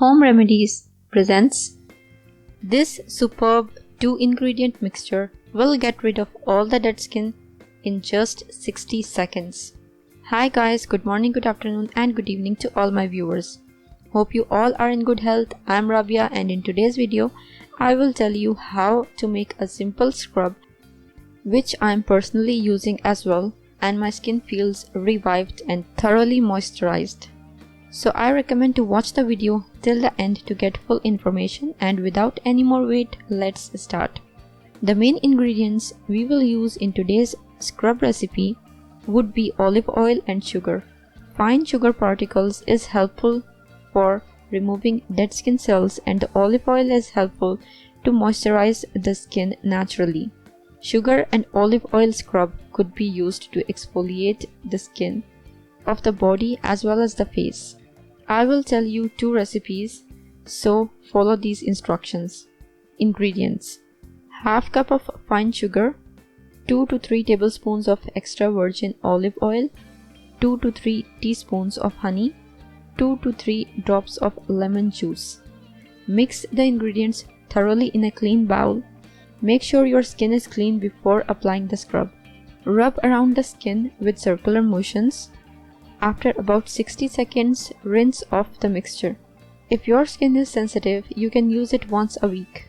Home Remedies presents. This superb 2-ingredient mixture will get rid of all the dead skin in just 60 seconds. Hi guys, good morning, good afternoon and good evening to all my viewers. Hope you all are in good health. I am Rabia and in today's video I will tell you how to make a simple scrub which I am personally using as well, and my skin feels revived and thoroughly moisturized. So I recommend to watch the video till the end to get full information, and without any more wait, let's start. The main ingredients we will use in today's scrub recipe would be olive oil and sugar. Fine sugar particles is helpful for removing dead skin cells, and the olive oil is helpful to moisturize the skin naturally. Sugar and olive oil scrub could be used to exfoliate the skin of the body as well as the face. I will tell you 2 recipes, so follow these instructions. Ingredients: half cup of fine sugar, 2 to 3 tablespoons of extra virgin olive oil, 2 to 3 teaspoons of honey, 2 to 3 drops of lemon juice. Mix the ingredients thoroughly in a clean bowl. Make sure your skin is clean before applying the scrub. Rub around the skin with circular motions. After about 60 seconds, rinse off the mixture. If your skin is sensitive, you can use it once a week.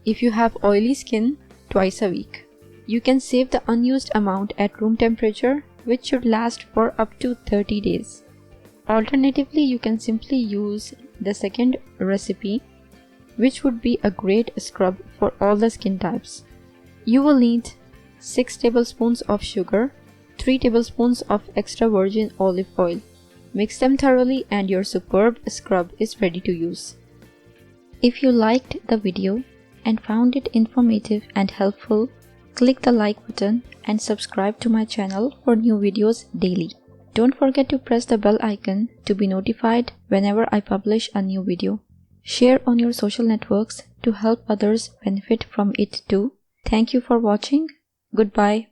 If you have oily skin, twice a week. You can save the unused amount at room temperature, which should last for up to 30 days. Alternatively, you can simply use the second recipe, which would be a great scrub for all the skin types. You will need 6 tablespoons of sugar, 3 tablespoons of extra virgin olive oil. Mix them thoroughly and your superb scrub is ready to use. If you liked the video and found it informative and helpful, click the like button and subscribe to my channel for new videos daily. Don't forget to press the bell icon to be notified whenever I publish a new video. Share on your social networks to help others benefit from it too. Thank you for watching. Goodbye.